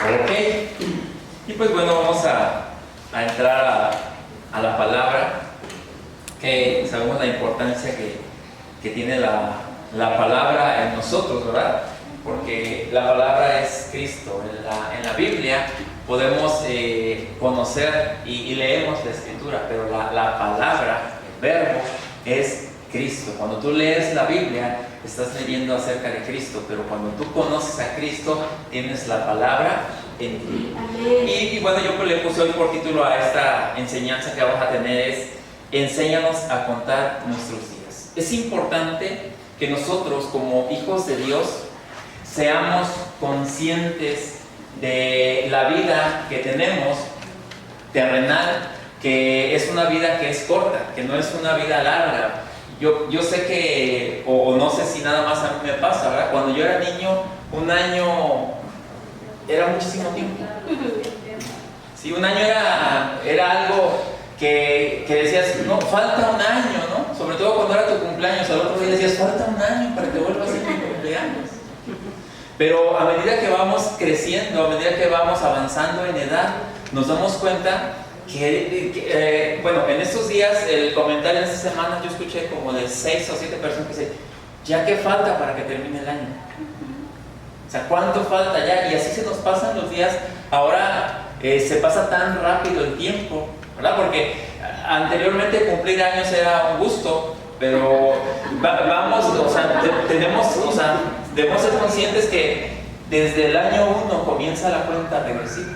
Ok, y pues bueno, vamos a entrar a la palabra, que sabemos la importancia que tiene la palabra en nosotros, ¿verdad? Porque la palabra es Cristo. En la Biblia podemos conocer y leemos la Escritura, pero la palabra, el verbo, es Cristo. Cuando tú lees la Biblia, estás leyendo acerca de Cristo, pero cuando tú conoces a Cristo, tienes la palabra en ti. Y bueno, yo le puse hoy por título a esta enseñanza que vamos a tener es: enséñanos a contar nuestros días. Es importante que nosotros, como hijos de Dios, seamos conscientes de la vida que tenemos terrenal, que es una vida que es corta, que no es una vida larga. Yo sé que, o no sé si nada más a mí me pasa, ¿verdad? Cuando yo era niño, un año era muchísimo tiempo. Sí, un año era algo que decías, no, falta un año, ¿no? Sobre todo cuando era tu cumpleaños, al otro día decías, falta un año para que vuelva a ser mi cumpleaños. Pero a medida que vamos creciendo, a medida que vamos avanzando en edad, nos damos cuenta que bueno, en estos días, el comentario de esta semana, yo escuché como de 6 o 7 personas que dicen, ¿ya qué falta para que termine el año? O sea, ¿cuánto falta ya? Y así se nos pasan los días. Ahora se pasa tan rápido el tiempo, ¿verdad? Porque anteriormente cumplir años era un gusto, pero vamos, o sea, debemos ser conscientes que desde el año 1 comienza la cuenta regresiva.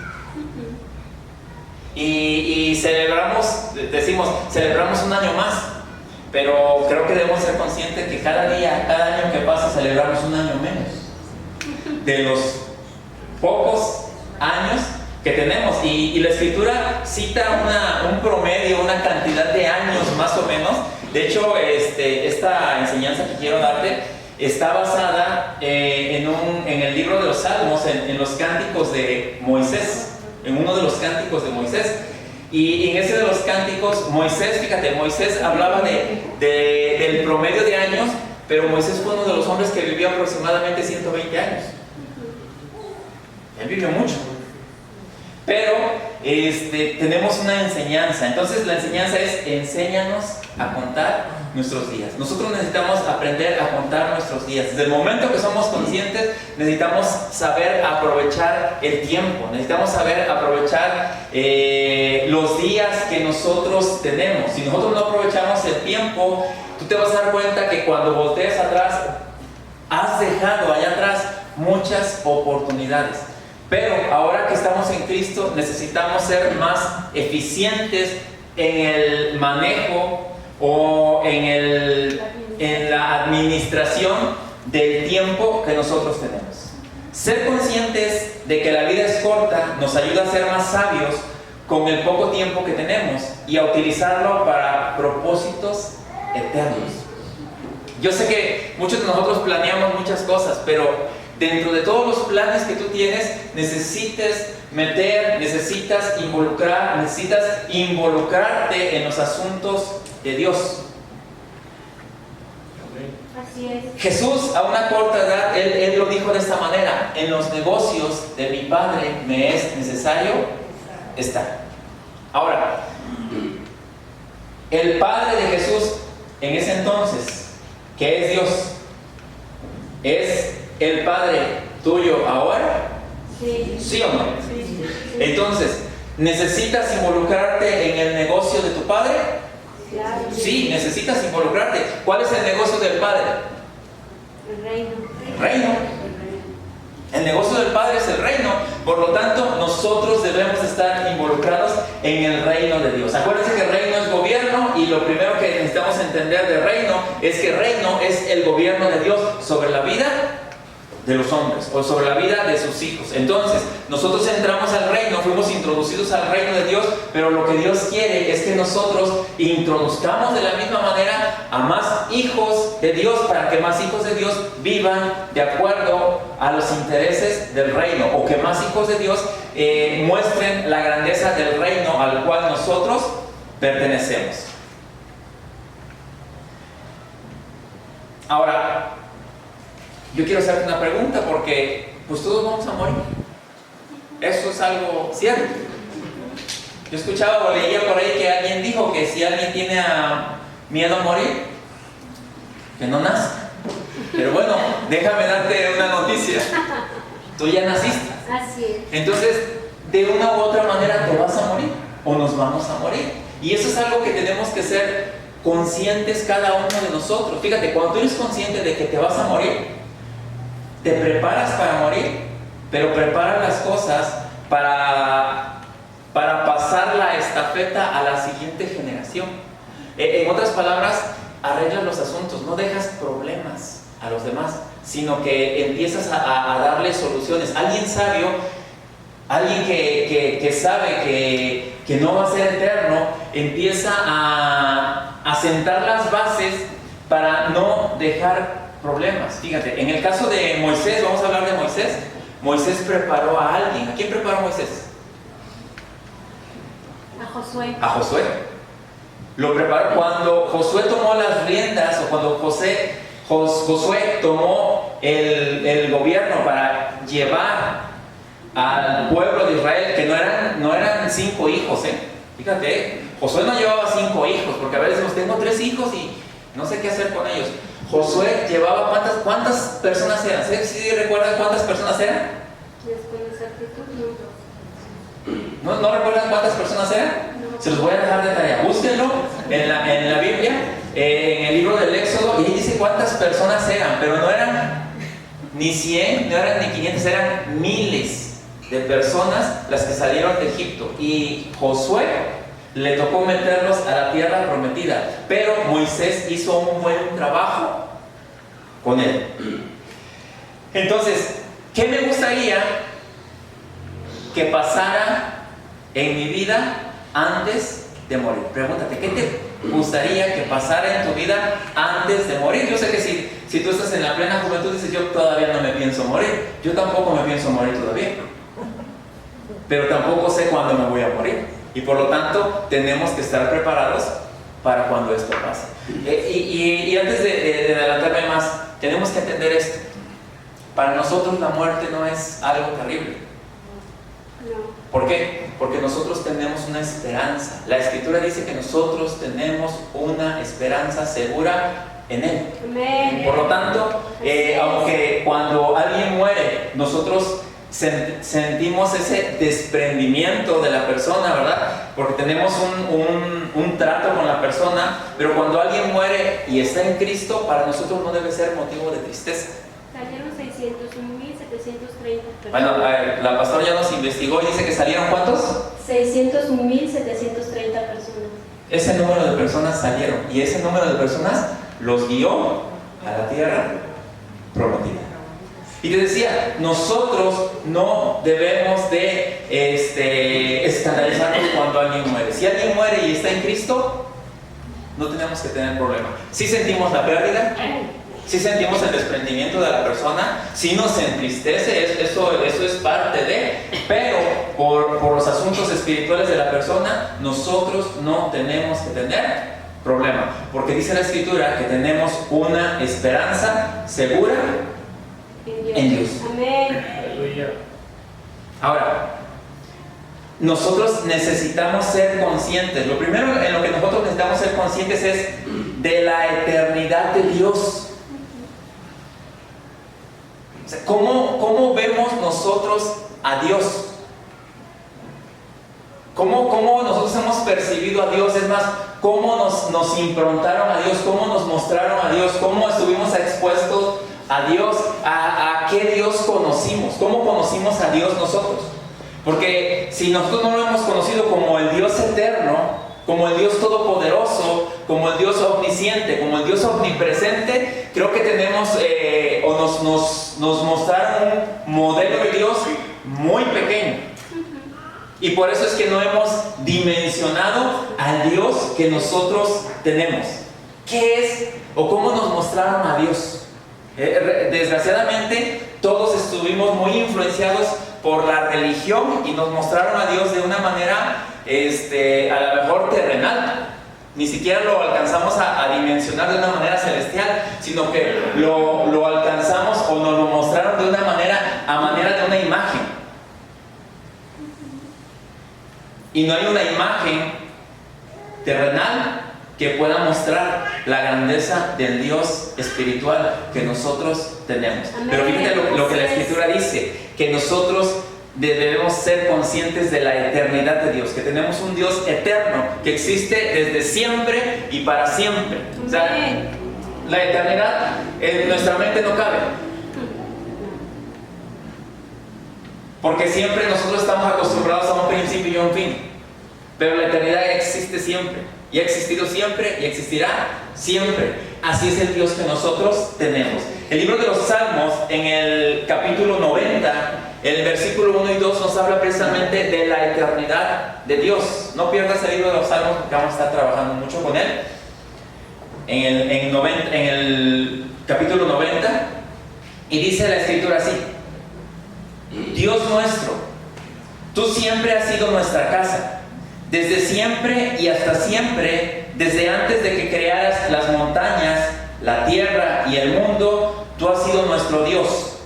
Y celebramos, decimos, celebramos un año más, pero creo que debemos ser conscientes que cada día, cada año que pasa, celebramos un año menos de los pocos años que tenemos. Y la Escritura cita un promedio, una cantidad de años más o menos. De hecho, esta enseñanza que quiero darte está basada en el libro de los Salmos, en los cánticos de Moisés, en uno de los cánticos de Moisés. Y en ese de los cánticos, Moisés hablaba del promedio de años, pero Moisés fue uno de los hombres que vivió aproximadamente 120 años. Él vivió mucho. Pero tenemos una enseñanza. Entonces la enseñanza es: enséñanos a contar nuestros días. Nosotros necesitamos aprender a contar nuestros días. Desde el momento que somos conscientes, necesitamos saber aprovechar el tiempo. Necesitamos saber aprovechar los días que nosotros tenemos. Si nosotros no aprovechamos el tiempo, tú te vas a dar cuenta que cuando voltees atrás, has dejado allá atrás muchas oportunidades. Pero ahora que estamos en Cristo, necesitamos ser más eficientes en el manejo o en la administración del tiempo que nosotros tenemos. Ser conscientes de que la vida es corta nos ayuda a ser más sabios con el poco tiempo que tenemos y a utilizarlo para propósitos eternos. Yo sé que muchos de nosotros planeamos muchas cosas, pero dentro de todos los planes que tú tienes, necesitas involucrarte en los asuntos de Dios. Así es. Jesús, a una corta edad, él lo dijo de esta manera: en los negocios de mi Padre me es necesario estar. Ahora, el Padre de Jesús en ese entonces, que es Dios, ¿es el Padre tuyo ahora? Sí. ¿Sí o no? Sí. Entonces, ¿necesitas involucrarte en el negocio de tu Padre? Claro. Sí, necesitas involucrarte. ¿Cuál es el negocio del Padre? El reino. El reino. El negocio del Padre es el reino. Por lo tanto, nosotros debemos estar involucrados en el reino de Dios. Acuérdense que el reino es gobierno, y lo primero que necesitamos entender del reino es que el reino es el gobierno de Dios sobre la vida de los hombres, o sobre la vida de sus hijos. Entonces, nosotros entramos al reino, fuimos introducidos al reino de Dios, pero lo que Dios quiere es que nosotros introduzcamos de la misma manera a más hijos de Dios, para que más hijos de Dios vivan de acuerdo a los intereses del reino, o que más hijos de Dios muestren la grandeza del reino al cual nosotros pertenecemos. Ahora, yo quiero hacerte una pregunta, porque pues todos vamos a morir. Eso es algo cierto. Yo escuchaba o leía por ahí que alguien dijo que si alguien tiene miedo a morir, que no nazca. Pero bueno, déjame darte una noticia. Tú ya naciste. Así es. Entonces, de una u otra manera te vas a morir o nos vamos a morir. Y eso es algo que tenemos que ser conscientes cada uno de nosotros. Fíjate, cuando tú eres consciente de que te vas a morir, te preparas para morir, pero preparas las cosas para pasar la estafeta a la siguiente generación. En otras palabras, arreglas los asuntos, no dejas problemas a los demás, sino que empiezas a darle soluciones. Alguien sabio, alguien que sabe que no va a ser eterno, empieza a sentar las bases para no dejar problemas. Fíjate, en el caso de Moisés, vamos a hablar de Moisés. Moisés preparó a alguien. ¿A quién preparó Moisés? A Josué. A Josué. Lo preparó cuando Josué tomó las riendas, o cuando Josué tomó el gobierno para llevar al pueblo de Israel, que no eran 5 hijos, Fíjate, Josué no llevaba 5 hijos, porque a veces decimos, tengo 3 hijos y no sé qué hacer con ellos. Josué llevaba, ¿cuántas personas eran? ¿Sí recuerdan cuántas personas eran? Después de exactitud, no. ¿No recuerdan cuántas personas eran? No. Se los voy a dejar de tarea. Búsquenlo en la Biblia, en el libro del Éxodo, y ahí dice cuántas personas eran, pero no eran ni 100, no eran ni 500, eran miles de personas las que salieron de Egipto. Y Josué le tocó meterlos a la tierra prometida, pero Moisés hizo un buen trabajo con él. Entonces, ¿qué me gustaría que pasara en mi vida antes de morir? Pregúntate, ¿qué te gustaría que pasara en tu vida antes de morir? Yo sé que si tú estás en la plena juventud dices, yo todavía no me pienso morir. Yo tampoco me pienso morir todavía, pero tampoco sé cuándo me voy a morir. Y por lo tanto, tenemos que estar preparados para cuando esto pase. Y antes de adelantarme más, tenemos que entender esto. Para nosotros la muerte no es algo terrible. No. ¿Por qué? Porque nosotros tenemos una esperanza. La Escritura dice que nosotros tenemos una esperanza segura en Él. Amén. Por lo tanto, aunque cuando alguien muere, nosotros sentimos ese desprendimiento de la persona, ¿verdad? Porque tenemos un trato con la persona, pero cuando alguien muere y está en Cristo, para nosotros no debe ser motivo de tristeza. Salieron 601.730 personas. Bueno, la pastora ya nos investigó y dice que salieron ¿cuántos? 601.730 personas. Ese número de personas salieron, y ese número de personas los guió a la tierra prometida. Y te decía, nosotros no debemos de escandalizarnos cuando alguien muere. Si alguien muere y está en Cristo, no tenemos que tener problema. Si sentimos la pérdida, si sentimos el desprendimiento de la persona, si nos entristece, eso es parte de, pero por los asuntos espirituales de la persona, nosotros no tenemos que tener problema, porque dice la Escritura que tenemos una esperanza segura en Dios. Amén. Ahora, nosotros necesitamos ser conscientes. Lo primero en lo que nosotros necesitamos ser conscientes es de la eternidad de Dios. O sea, ¿cómo vemos nosotros a Dios? ¿Cómo nosotros hemos percibido a Dios? Es más, ¿cómo nos improntaron a Dios? ¿Cómo nos mostraron a Dios? ¿Cómo estuvimos expuestos a Dios? ¿A qué Dios conocimos? ¿Cómo conocimos a Dios nosotros? Porque si nosotros no lo hemos conocido como el Dios eterno, como el Dios todopoderoso, como el Dios omnisciente, como el Dios omnipresente, creo que tenemos nos mostraron un modelo de Dios muy pequeño. Y por eso es que no hemos dimensionado al Dios que nosotros tenemos. ¿Qué es o cómo nos mostraron a Dios? Desgraciadamente, todos estuvimos muy influenciados por la religión y nos mostraron a Dios de una manera a lo mejor terrenal. Ni siquiera lo alcanzamos a dimensionar de una manera celestial, sino que lo alcanzamos o nos lo mostraron de una manera, a manera de una imagen. Y no hay una imagen terrenal que pueda mostrar la grandeza del Dios espiritual que nosotros tenemos. Amén. Pero fíjate lo que la Escritura dice, que nosotros debemos ser conscientes de la eternidad de Dios, que tenemos un Dios eterno que existe desde siempre y para siempre. O sea, Amén. la eternidad en nuestra mente no cabe, porque siempre nosotros estamos acostumbrados a un principio y un fin, pero la eternidad existe siempre, y ha existido siempre y existirá siempre. Así es el Dios que nosotros tenemos. El libro de los Salmos, en el capítulo 90, el versículo 1 y 2 nos habla precisamente de la eternidad de Dios. No pierdas el libro de los Salmos, porque vamos a estar trabajando mucho con él. En el capítulo 90, y dice la Escritura así: Dios nuestro, tú siempre has sido nuestra casa, desde siempre y hasta siempre, desde antes de que crearas las montañas, la tierra y el mundo, tú has sido nuestro Dios.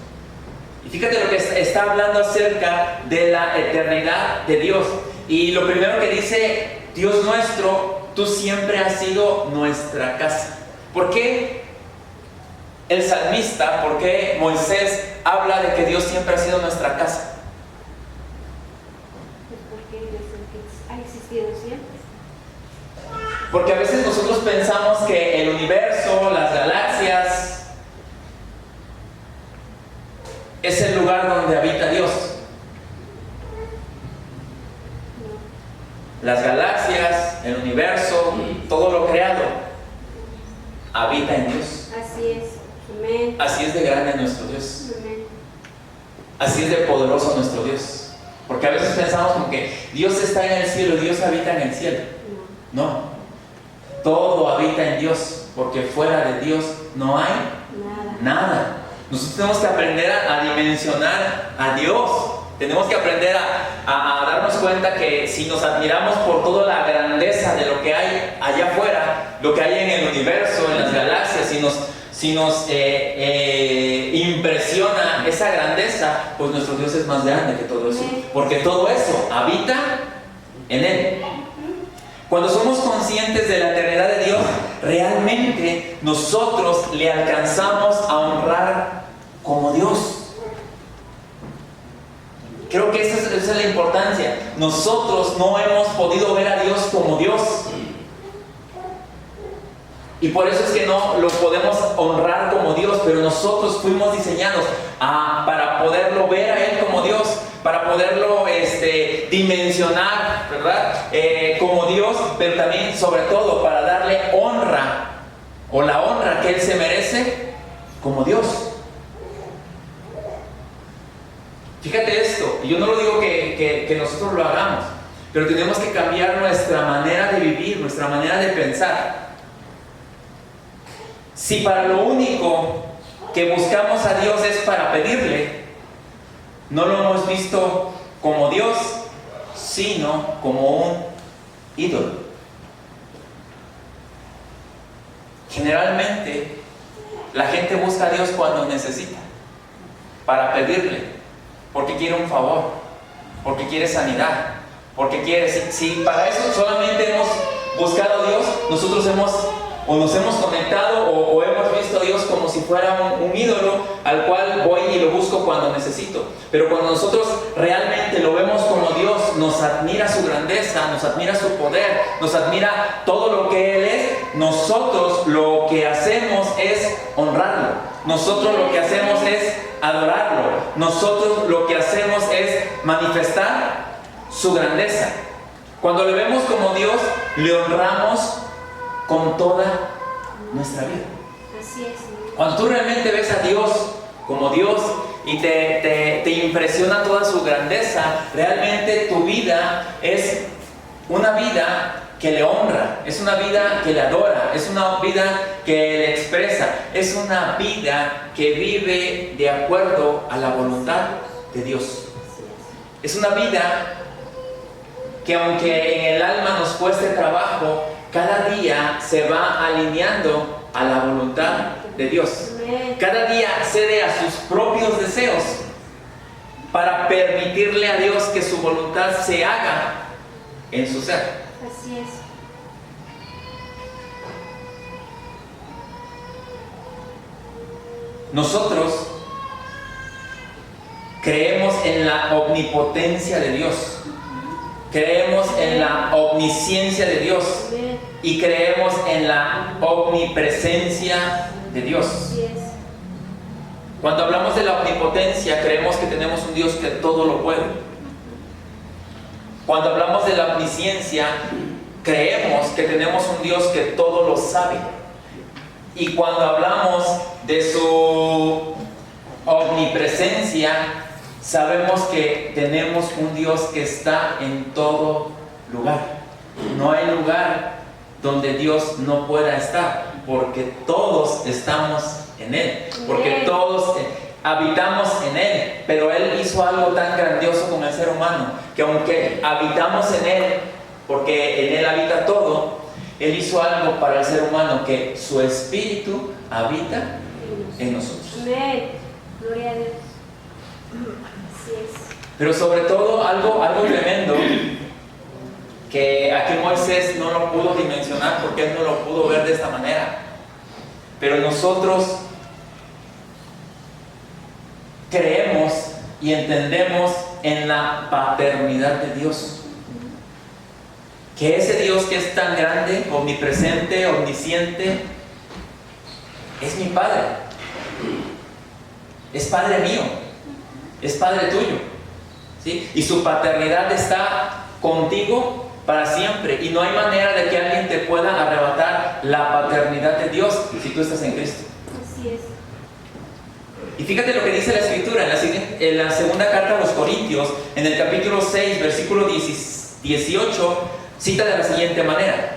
Y fíjate lo que está hablando acerca de la eternidad de Dios. Y lo primero que dice: Dios nuestro, tú siempre has sido nuestra casa. ¿Por qué el salmista, por qué Moisés habla de que Dios siempre ha sido nuestra casa? Pues porque Él es el que ha existido siempre. Porque a veces nosotros pensamos que el universo, las galaxias, es el lugar donde habita Dios. Las galaxias, el universo, todo lo creado, habita en Dios. Así es. Amén. Así es de grande nuestro Dios. Amén. Así es de poderoso nuestro Dios. Porque a veces pensamos como que Dios está en el cielo, Dios habita en el cielo. No. Todo habita en Dios, porque fuera de Dios no hay nada. Nosotros tenemos que aprender a dimensionar a Dios. Tenemos que aprender a darnos cuenta que si nos admiramos por toda la grandeza de lo que hay allá afuera, lo que hay en el universo, en las galaxias, si nos impresiona esa grandeza, pues nuestro Dios es más grande que todo eso, porque todo eso habita en Él. Cuando somos conscientes de la eternidad de Dios, realmente nosotros le alcanzamos a honrar como Dios. Creo que esa es la importancia. Nosotros no hemos podido ver a Dios como Dios. Y por eso es que no lo podemos honrar como Dios, pero nosotros fuimos diseñados para poderlo ver a Él como Dios, para poderlo dimensionar, ¿verdad? Como Dios, pero también, sobre todo, para darle honra, o la honra que Él se merece como Dios. Fíjate esto, y yo no lo digo que nosotros lo hagamos, pero tenemos que cambiar nuestra manera de vivir, nuestra manera de pensar. Si para lo único que buscamos a Dios es para pedirle, no lo hemos visto como Dios, sino como un ídolo. Generalmente, la gente busca a Dios cuando necesita, para pedirle, porque quiere un favor, porque quiere sanidad, porque quiere... Si para eso solamente hemos buscado a Dios, nosotros nos hemos conectado o hemos visto a Dios como si fuera un ídolo al cual voy y lo busco cuando necesito. Pero cuando nosotros realmente lo vemos como Dios, nos admira su grandeza, nos admira su poder, nos admira todo lo que Él es, nosotros lo que hacemos es honrarlo. Nosotros lo que hacemos es adorarlo. Nosotros lo que hacemos es manifestar su grandeza. Cuando le vemos como Dios, le honramos con toda nuestra vida. Así es. Cuando tú realmente ves a Dios como Dios y te impresiona toda su grandeza, realmente tu vida es una vida que le honra, es una vida que le adora, es una vida que le expresa, es una vida que vive de acuerdo a la voluntad de Dios. Es una vida que, aunque en el alma nos cueste trabajo, cada día se va alineando a la voluntad de Dios. Cada día cede a sus propios deseos para permitirle a Dios que su voluntad se haga en su ser. Así es. Nosotros creemos en la omnipotencia de Dios, creemos en la omnisciencia de Dios Amén. y creemos en la omnipresencia de Dios. Así es. Cuando hablamos de la omnipotencia, creemos que tenemos un Dios que todo lo puede. Cuando hablamos de la omnisciencia, creemos que tenemos un Dios que todo lo sabe. Y cuando hablamos de su omnipresencia, sabemos que tenemos un Dios que está en todo lugar. No hay lugar donde Dios no pueda estar, porque todos estamos en Él, porque todos habitamos en Él. Pero Él hizo algo tan grandioso con el ser humano, que aunque habitamos en Él, porque en Él habita todo, Él hizo algo para el ser humano, que su espíritu habita en nosotros. Amén. Gloria a Dios. Así es. Pero sobre todo algo tremendo, que aquí Moisés no lo pudo dimensionar porque él no lo pudo ver de esta manera. Pero nosotros creemos y entendemos en la paternidad de Dios. Que ese Dios que es tan grande, omnipresente, omnisciente, es mi Padre. Es Padre mío. Es Padre tuyo. ¿Sí? Y su paternidad está contigo para siempre. Y no hay manera de que alguien te pueda arrebatar la paternidad de Dios si tú estás en Cristo. Así es. Y fíjate lo que dice la Escritura en la segunda carta a los Corintios, en el capítulo 6, versículo 18, cita de la siguiente manera: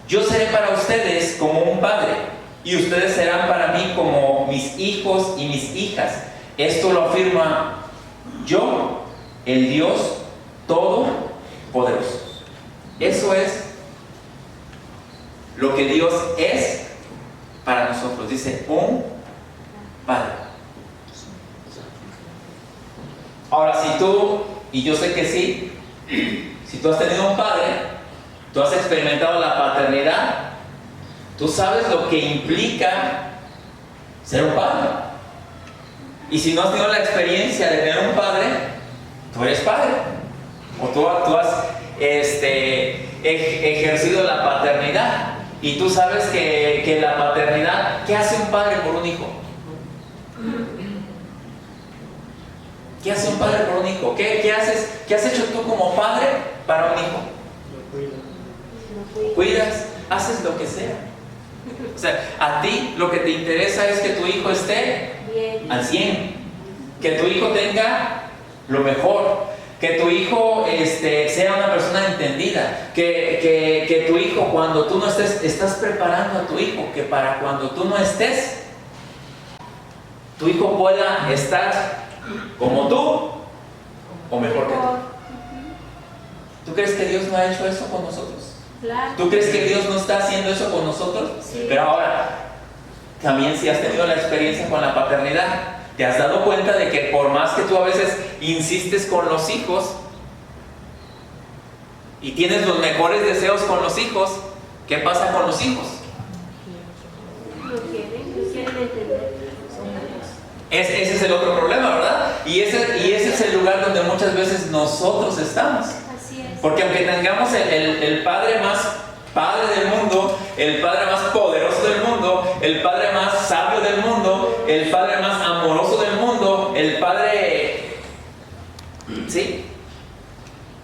yo seré para ustedes como un padre, y ustedes serán para mí como mis hijos y mis hijas. Esto lo afirma yo, el Dios Todopoderoso. Eso es lo que Dios es para nosotros. Dice, un Padre. Ahora, si tú, y yo sé que sí, si tú has tenido un padre, tú has experimentado la paternidad, tú sabes lo que implica ser un padre. Y si no has tenido la experiencia de tener un padre, tú eres padre. O tú has ejercido la paternidad. Y tú sabes que la paternidad, ¿qué hace un padre por un hijo? ¿Qué hace un padre por un hijo? ¿Qué has hecho tú como padre para un hijo? Cuidas, haces lo que sea. O sea, a ti lo que te interesa es que tu hijo esté Bien. al 100, que tu hijo tenga lo mejor, que tu hijo sea una persona entendida, que tu hijo, cuando tú no estés, estás preparando a tu hijo, que para cuando tú no estés, tu hijo pueda estar como tú o mejor que tú. ¿Tú crees que Dios no ha hecho eso con nosotros? Claro. ¿Tú crees que Dios no está haciendo eso con nosotros? Sí. Pero ahora, también si has tenido la experiencia con la paternidad, te has dado cuenta de que por más que tú a veces insistes con los hijos y tienes los mejores deseos con los hijos, ¿qué pasa con los hijos? No quieren entender. Ese es el otro problema, ¿verdad? Y ese es el lugar donde muchas veces nosotros estamos. Así es. Porque aunque tengamos el padre más padre del mundo, el padre más poderoso del mundo, el padre más sabio del mundo, el padre más amoroso del mundo, el padre... ¿Sí?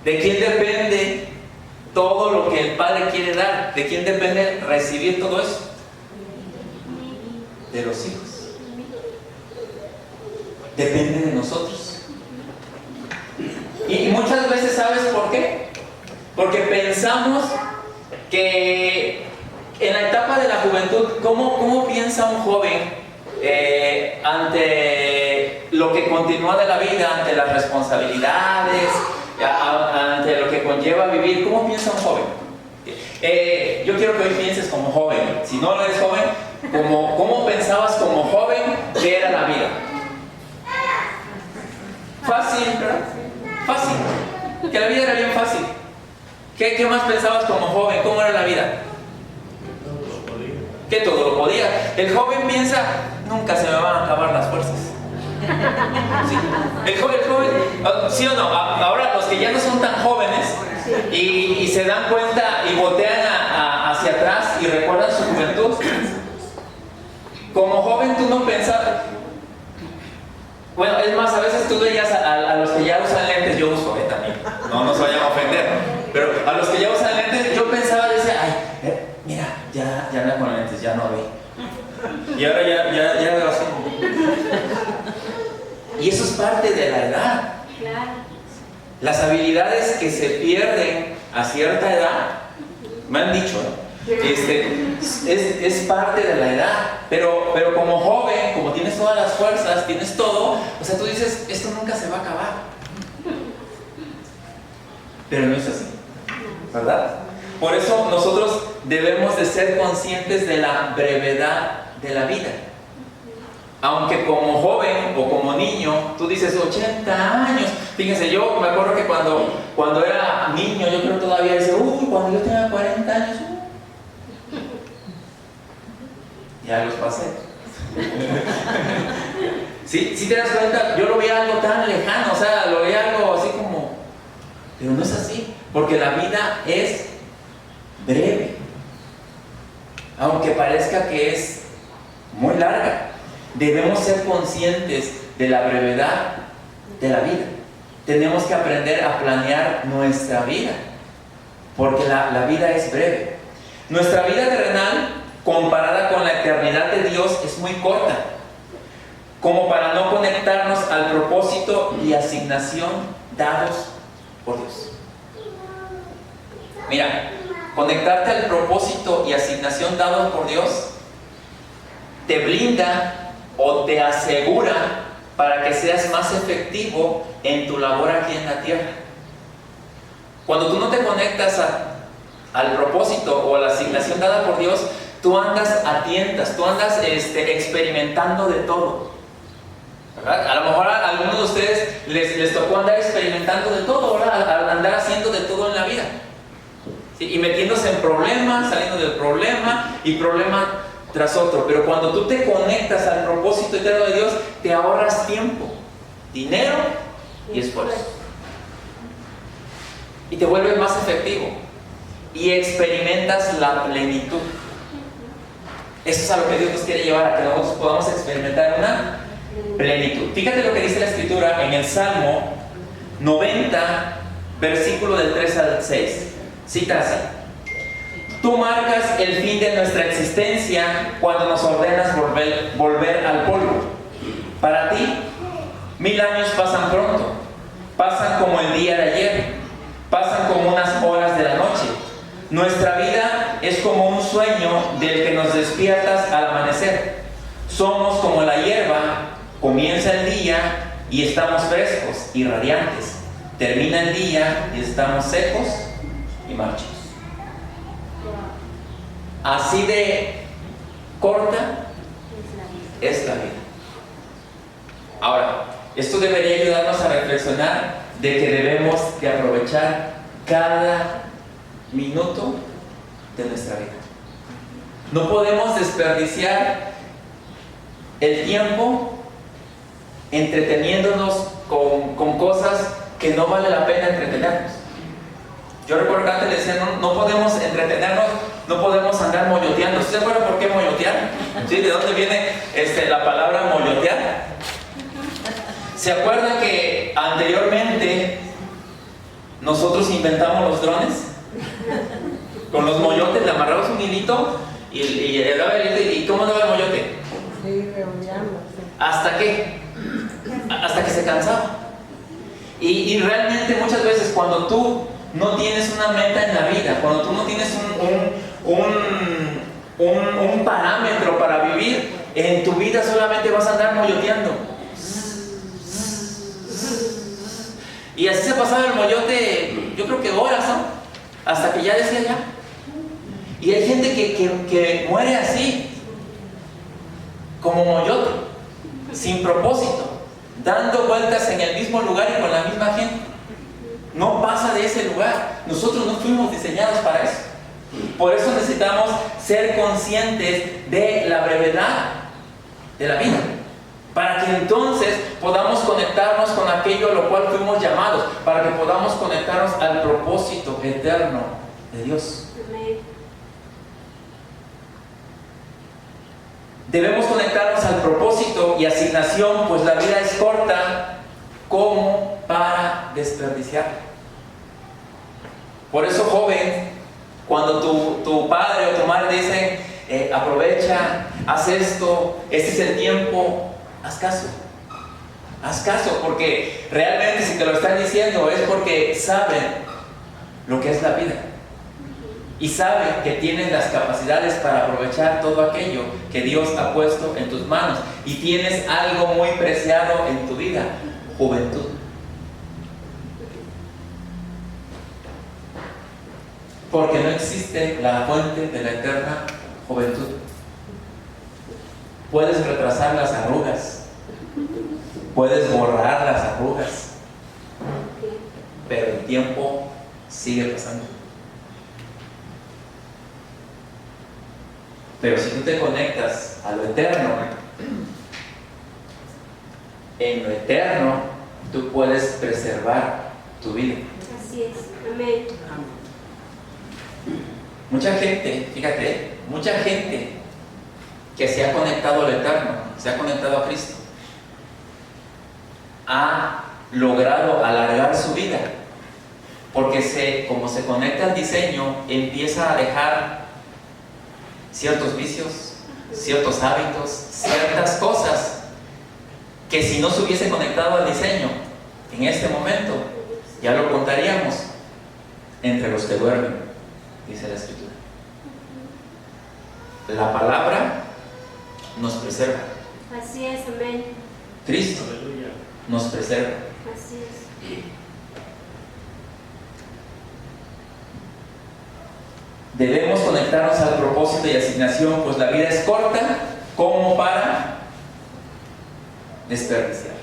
¿De quién depende todo lo que el padre quiere dar? ¿De quién depende recibir todo eso? De los hijos. Depende de nosotros. Y muchas veces, ¿sabes por qué? Porque pensamos que en la etapa de la juventud, ¿cómo piensa un joven ante lo que continúa de la vida, ante las responsabilidades, ante lo que conlleva vivir? ¿Cómo piensa un joven? Yo quiero que hoy pienses como joven. Si no eres joven, ¿cómo pensabas como joven que era la vida? Fácil, ¿verdad? Fácil. Que la vida era bien fácil. ¿Qué más pensabas como joven? ¿Cómo era la vida? Que todo lo podía. El joven piensa, nunca se me van a acabar las fuerzas. ¿Sí? El joven, ¿sí o no? Ahora los que ya no son tan jóvenes y se dan cuenta y voltean hacia atrás y recuerdan su juventud. Como joven tú no pensabas. Bueno, es más, a veces tú veías a los que ya usan lentes, yo uso también, no se vayan a ofender, pero a los que ya usan lentes, yo pensaba, decía, ay, mira, ya anda con lentes, ya no ve. Y ahora ya veo así. Y eso es parte de la edad. Claro. Las habilidades que se pierden a cierta edad, me han dicho, es parte de la edad, pero como joven, como tienes todas las fuerzas, tienes todo, o sea, tú dices, esto nunca se va a acabar. Pero no es así, ¿verdad? Por eso nosotros debemos de ser conscientes de la brevedad de la vida. Aunque como joven o como niño, tú dices 80 años. Fíjense, yo me acuerdo que cuando era niño, yo creo todavía decía, cuando yo tenga 40 años, ya los pasé. ¿Sí te das cuenta? Yo lo veía algo tan lejano, o sea, lo veía algo así como... Pero no es así, porque la vida es breve. Aunque parezca que es muy larga, debemos ser conscientes de la brevedad de la vida. Tenemos que aprender a planear nuestra vida, porque la vida es breve. Nuestra vida terrenal, comparada con la eternidad de Dios, es muy corta, como para no conectarnos al propósito y asignación dados por Dios. Mira, conectarte al propósito y asignación dados por Dios te blinda o te asegura para que seas más efectivo en tu labor aquí en la tierra. Cuando tú no te conectas al propósito o a la asignación dada por Dios, tú andas a tientas, tú andas experimentando de todo, ¿verdad? A lo mejor a algunos de ustedes les tocó andar experimentando de todo, ¿verdad? Andar haciendo de todo en la vida, ¿sí? Y metiéndose en problemas, saliendo del problema y problema tras otro. Pero cuando tú te conectas al propósito eterno de Dios, te ahorras tiempo, dinero y esfuerzo, y te vuelves más efectivo y experimentas la plenitud. Eso es a lo que Dios nos quiere llevar, a que nosotros podamos experimentar una plenitud. Fíjate lo que dice la Escritura en el Salmo 90, versículo del 3 al 6. Cita así: Tú marcas el fin de nuestra existencia cuando nos ordenas volver al polvo. Para ti, 1000 años pasan pronto, pasan como el día de ayer, pasan como unas horas de la noche. Nuestra vida es como un sueño del que nos despiertas al amanecer. Somos como la hierba, comienza el día y estamos frescos y radiantes. Termina el día y estamos secos y marchitos. Así de corta es la vida. Ahora, esto debería ayudarnos a reflexionar de que debemos de aprovechar cada minuto de nuestra vida. No podemos desperdiciar el tiempo entreteniéndonos con cosas que no vale la pena entretenernos. Yo recuerdo que antes le decían, no podemos entretenernos, no podemos andar moyoteando. ¿Se acuerdan por qué moyotear? ¿Sí? ¿De dónde viene la palabra moyotear? ¿Se acuerdan que anteriormente nosotros inventamos los drones? Con los moyotes le amarramos un hilito y daba el hilito. ¿Y cómo daba el moyote? Sí, reuniándose. ¿Hasta qué? Hasta que se cansaba. Y realmente muchas veces cuando tú no tienes una meta en la vida, cuando tú no tienes un parámetro para vivir, en tu vida solamente vas a andar moyoteando. Y así se pasaba el moyote, yo creo que horas, ¿no? Hasta que ya decía ya. Y hay gente que muere así, como moyote, sin propósito, dando vueltas en el mismo lugar y con la misma gente. No pasa de ese lugar. lugar. Nosotros no fuimos diseñados para eso. Por eso necesitamos ser conscientes de la brevedad de la vida, para que entonces podamos conectarnos con aquello a lo cual fuimos llamados, para que podamos conectarnos al propósito eterno de Dios. Amén. Debemos conectarnos al propósito y asignación, pues la vida es corta como para desperdiciarla. Por eso, joven, cuando tu padre o tu madre dicen, aprovecha, haz esto, este es el tiempo, haz caso. Haz caso, porque realmente si te lo están diciendo es porque saben lo que es la vida. Y saben que tienes las capacidades para aprovechar todo aquello que Dios ha puesto en tus manos. Y tienes algo muy preciado en tu vida, juventud. Porque no existe la fuente de la eterna juventud. Puedes retrasar las arrugas, puedes borrar las arrugas, pero el tiempo sigue pasando. Pero si tú te conectas a lo eterno, en lo eterno, tú puedes preservar tu vida. Así es. Amén. Mucha gente, fíjate, mucha gente que se ha conectado a lo eterno, se ha conectado a Cristo, ha logrado alargar su vida, porque como se conecta al diseño, empieza a dejar ciertos vicios, ciertos hábitos, ciertas cosas que si no se hubiese conectado al diseño en este momento, ya lo contaríamos entre los que duermen, dice la Escritura. La palabra nos preserva. Así es. Amén. Cristo nos preserva. Así es. Debemos conectarnos al propósito y asignación, pues la vida es corta como para desperdiciar.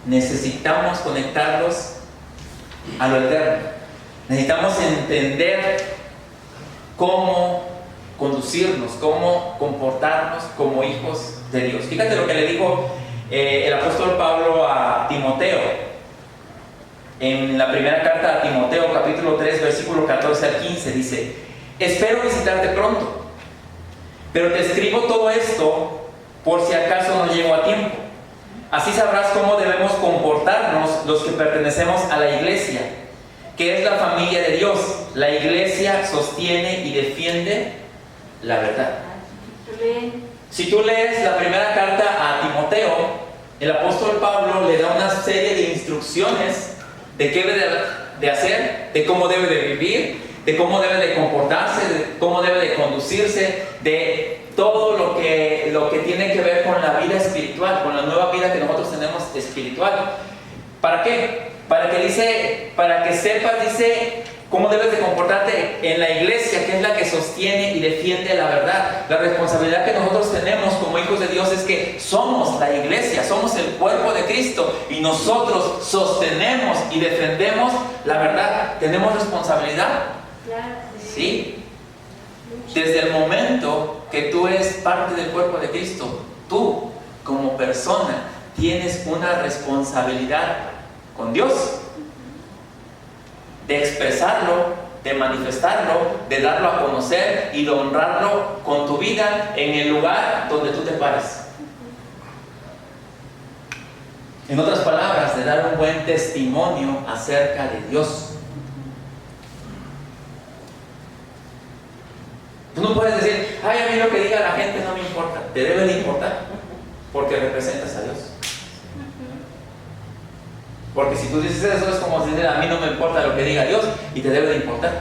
Necesitamos conectarnos a lo eterno. Necesitamos entender cómo conducirnos, cómo comportarnos como hijos de Dios. Fíjate lo que le dijo el apóstol Pablo a Timoteo en la primera carta a Timoteo, capítulo 3, versículo 14 al 15. Dice: espero visitarte pronto, pero te escribo todo esto por si acaso no llego a tiempo. Así sabrás cómo debemos comportarnos los que pertenecemos a la iglesia, que es la familia de Dios. La iglesia sostiene y defiende la verdad. Amén. Si tú lees la primera carta a Timoteo, el apóstol Pablo le da una serie de instrucciones de qué debe de hacer, de cómo debe de vivir, de cómo debe de comportarse, de cómo debe de conducirse, de todo lo que tiene que ver con la vida espiritual, con la nueva vida que nosotros tenemos espiritual. ¿Para qué? Para que sepas, dice, cómo debes de comportarte en la iglesia, que es la que sostiene y defiende la verdad. La responsabilidad que nosotros tenemos como hijos de Dios es que somos la iglesia, somos el cuerpo de Cristo, y nosotros sostenemos y defendemos la verdad. ¿Tenemos responsabilidad? Claro. Sí. Desde el momento que tú eres parte del cuerpo de Cristo, tú como persona tienes una responsabilidad con Dios, de expresarlo, de manifestarlo, de darlo a conocer y de honrarlo con tu vida en el lugar donde tú te pares. En otras palabras, de dar un buen testimonio acerca de Dios. Tú no puedes decir: ay, a mí lo que diga la gente no me importa. Te debe de importar, porque representas a Dios. Porque si tú dices eso, es como decir: a mí no me importa lo que diga Dios, y te debe de importar,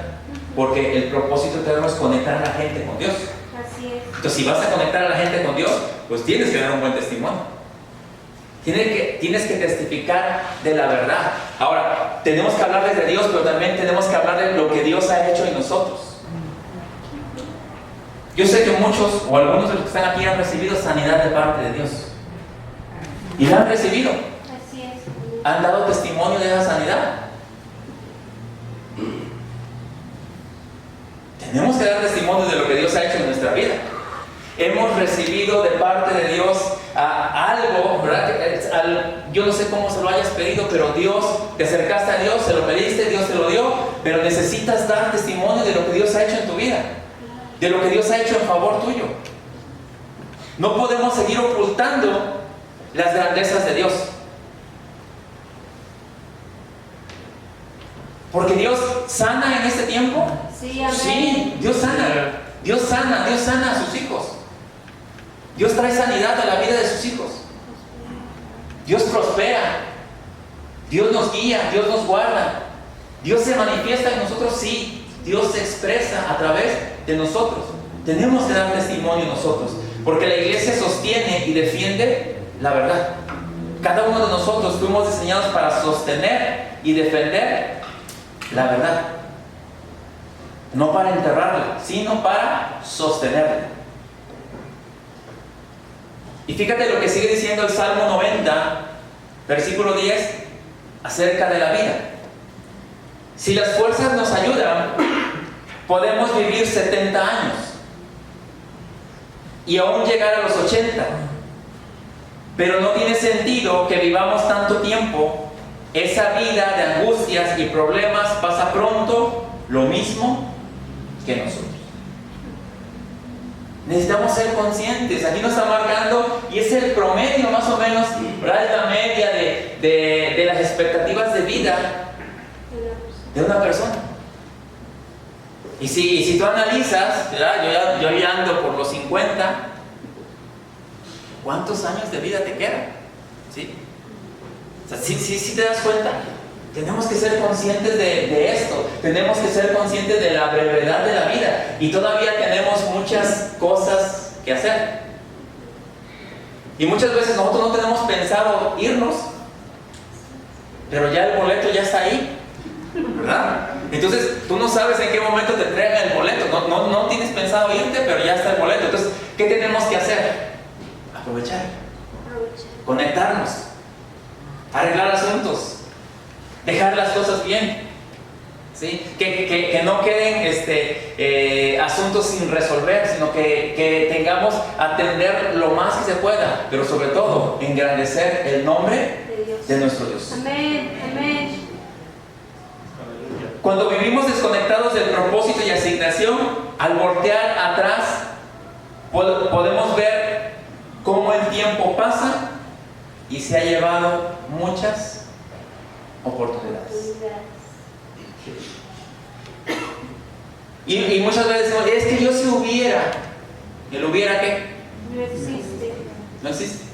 porque el propósito eterno es conectar a la gente con Dios. Así es. Entonces, si vas a conectar a la gente con Dios, pues tienes que dar un buen testimonio. Tienes que testificar de la verdad. Ahora, tenemos que hablarles de Dios, pero también tenemos que hablar de lo que Dios ha hecho en nosotros. Yo sé que muchos o algunos de los que están aquí han recibido sanidad de parte de Dios, y la han recibido. Así es. ¿Han dado testimonio de esa sanidad? recibido de parte de Dios algo, ¿verdad? Yo no sé cómo se lo hayas pedido, pero Dios, te acercaste a Dios, se lo pediste, Dios te lo dio, pero necesitas dar testimonio de lo que Dios ha hecho en tu vida, de lo que Dios ha hecho en favor tuyo. No podemos seguir ocultando las grandezas de Dios. Porque Dios sana en este tiempo. Sí, amén. Sí, Dios sana. Dios sana a sus hijos. Dios trae sanidad a la vida de sus hijos. Dios prospera. Dios nos guía, Dios nos guarda. Dios se manifiesta en nosotros, sí. Dios se expresa a través de nosotros. Tenemos que dar testimonio nosotros, porque la iglesia sostiene y defiende la verdad. Cada uno de nosotros fuimos diseñados para sostener y defender la verdad. No para enterrarla, sino para sostenerla. Y fíjate lo que sigue diciendo el Salmo 90, versículo 10, acerca de la vida. Si las fuerzas nos ayudan, podemos vivir 70 años y aún llegar a los 80. Pero no tiene sentido que vivamos tanto tiempo. Esa vida de angustias y problemas pasa pronto, lo mismo que nosotros. Necesitamos ser conscientes. Aquí nos está marcando, y es el promedio más o menos, ¿verdad? Es la media de las expectativas de vida de una persona. Y si tú analizas, ¿verdad? Yo ya ando por los 50. ¿Cuántos años de vida te quedan? ¿Sí? O sea, si te das cuenta, tenemos que ser conscientes de esto. Tenemos que ser conscientes de la brevedad de la vida. Y todavía tenemos muchas cosas que hacer. Y muchas veces nosotros no tenemos pensado irnos, pero ya el boleto ya está ahí, ¿verdad? Entonces tú no sabes en qué momento te entregan el boleto. No tienes pensado irte, pero ya está el boleto. Entonces, ¿qué tenemos que hacer? Aprovechar, conectarnos, arreglar asuntos, dejar las cosas bien, ¿sí? Que no queden asuntos sin resolver, sino que tengamos atender lo más que se pueda, pero sobre todo engrandecer el nombre de nuestro Dios. Amén, amén. Cuando vivimos desconectados del propósito y asignación, al voltear atrás podemos ver cómo el tiempo pasa y se ha llevado muchas oportunidades. Y muchas veces decimos, es que yo si hubiera. ¿El hubiera qué? No existe. No existe.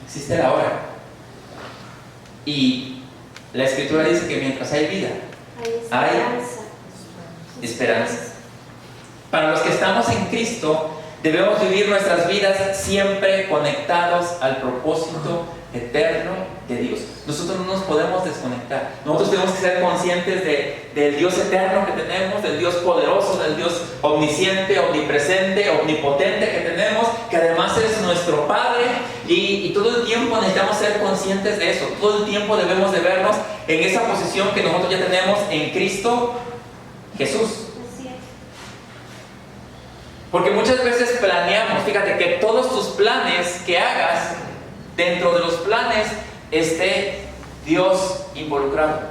Existe el ahora. Y la Escritura dice que mientras hay vida, hay esperanza. Para los que estamos en Cristo, debemos vivir nuestras vidas siempre conectados al propósito eterno de Dios. Nosotros no nos podemos desconectar. Nosotros tenemos que ser conscientes del Dios eterno que tenemos, del Dios poderoso, del Dios omnisciente, omnipresente, omnipotente que tenemos, que además es nuestro Padre, y todo el tiempo necesitamos ser conscientes de eso. Todo el tiempo debemos de vernos en esa posición que nosotros ya tenemos en Cristo Jesús. Porque muchas veces planeamos, fíjate, que todos tus planes que hagas, dentro de los planes esté Dios involucrado.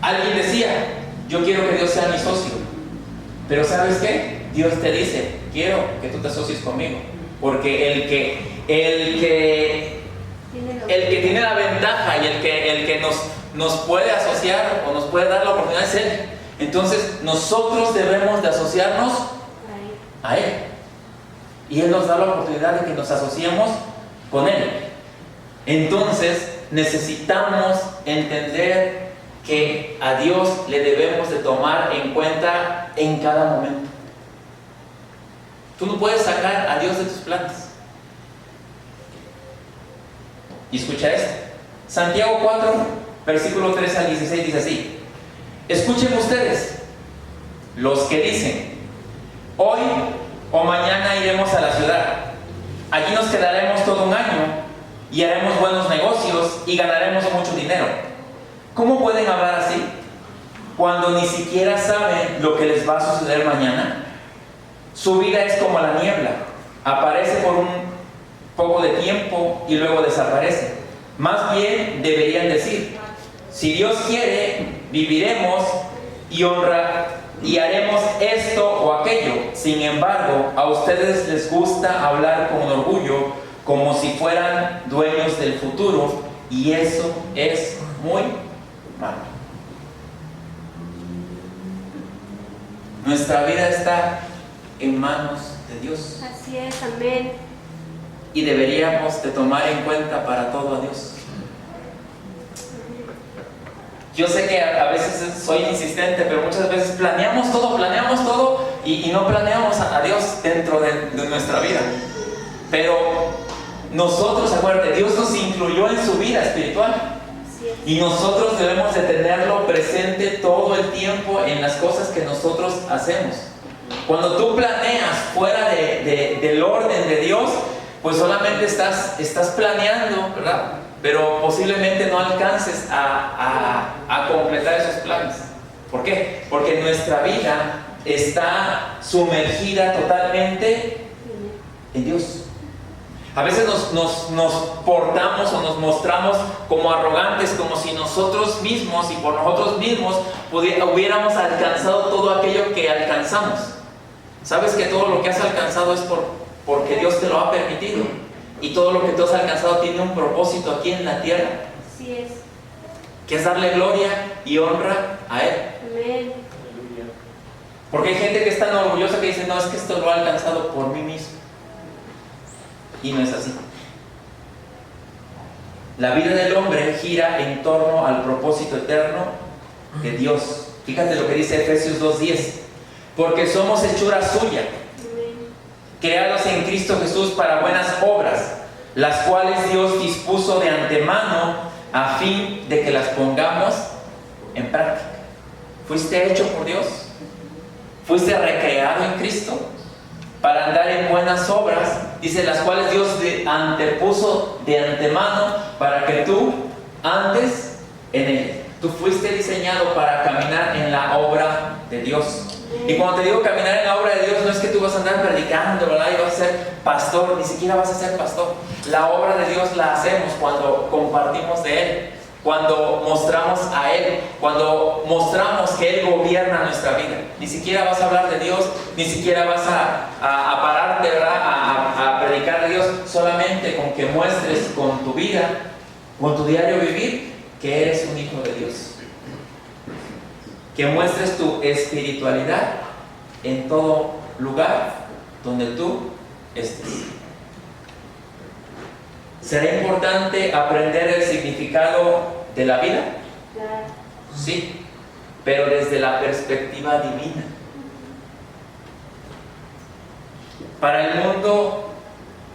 Alguien decía, yo quiero que Dios sea mi socio. Pero ¿sabes qué? Dios te dice, quiero que tú te asocies conmigo. Porque el que tiene la ventaja y el que nos puede asociar o nos puede dar la oportunidad es Él. Entonces nosotros debemos de asociarnos a Él. Y Él nos da la oportunidad de que nos asociemos con Él. Entonces necesitamos entender que a Dios le debemos de tomar en cuenta en cada momento. Tú no puedes sacar a Dios de tus planes. Y escucha esto. Santiago 4, versículo 13 al 16 dice así: escuchen ustedes, los que dicen, hoy o mañana iremos a la ciudad, allí nos quedaremos todo un año y haremos buenos negocios y ganaremos mucho dinero. ¿Cómo pueden hablar así? cuando ni siquiera saben lo que les va a suceder mañana? Su vida es como la niebla, aparece por un poco de tiempo y luego desaparece. Más bien deberían decir: si Dios quiere, viviremos y haremos esto o aquello. Sin embargo, a ustedes les gusta hablar con orgullo, como si fueran dueños del futuro, y eso es muy malo. Nuestra vida está en manos de Dios. Así es, amén. Y deberíamos de tomar en cuenta para todo a Dios. Yo sé que a veces soy insistente, pero muchas veces planeamos todo y no planeamos a Dios dentro de nuestra vida. Pero nosotros, acuérdate, Dios nos incluyó en su vida espiritual. Así es. Y nosotros debemos de tenerlo presente todo el tiempo en las cosas que nosotros hacemos. Cuando tú planeas fuera del orden de Dios, pues solamente estás planeando, ¿verdad? Pero posiblemente no alcances a completar esos planes. ¿Por qué? Porque nuestra vida está sumergida totalmente en Dios. A veces nos portamos o nos mostramos como arrogantes, como si nosotros mismos y por nosotros mismos hubiéramos alcanzado todo aquello que alcanzamos. ¿Sabes que todo lo que has alcanzado es porque Dios te lo ha permitido? Y todo lo que tú has alcanzado tiene un propósito aquí en la tierra, Así es. que es darle gloria y honra a Él. Amén. Porque hay gente que es tan orgullosa que dice: no, es que esto lo he alcanzado por mí mismo. Y no es así. La vida del hombre gira en torno al propósito eterno de Dios. Fíjate lo que dice Efesios 2:10. Porque somos hechura suya, creados en Cristo Jesús para buenas obras, las cuales Dios dispuso de antemano a fin de que las pongamos en práctica. ¿Fuiste hecho por Dios? ¿Fuiste recreado en Cristo para andar en buenas obras? Dice: las cuales Dios antepuso de antemano para que tú andes en ellas. Tú fuiste diseñado para caminar en la obra de Dios. Y cuando te digo caminar en la obra de Dios, no es que tú vas a andar predicando, ¿verdad? Y vas a ser pastor, ni siquiera vas a ser pastor. La obra de Dios la hacemos cuando compartimos de Él, cuando mostramos a Él, cuando mostramos que Él gobierna nuestra vida. Ni siquiera vas a hablar de Dios, ni siquiera vas a pararte, ¿verdad? A predicar de Dios, solamente con que muestres con tu vida, con tu diario vivir, que eres un hijo de Dios. Que muestres tu espiritualidad en todo lugar donde tú estés. ¿Será importante aprender el significado de la vida? Claro. Sí, pero desde la perspectiva divina. Para el mundo,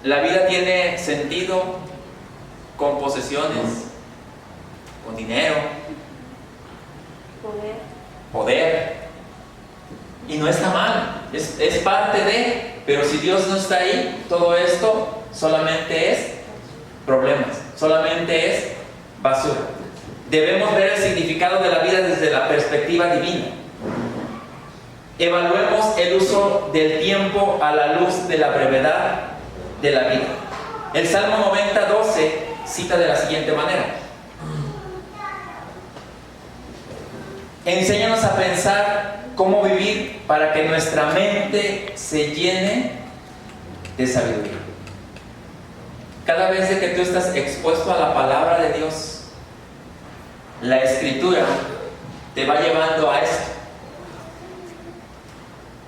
la vida tiene sentido con posesiones, con dinero, poder, y no está mal, es parte de, pero si Dios no está ahí, todo esto solamente es problemas, solamente es basura. Debemos ver el significado de la vida desde la perspectiva divina. Evaluemos el uso del tiempo a la luz de la brevedad de la vida. El Salmo 90:12 cita de la siguiente manera: enséñanos a pensar cómo vivir para que nuestra mente se llene de sabiduría. Cada vez que tú estás expuesto a la palabra de Dios, la Escritura te va llevando a esto,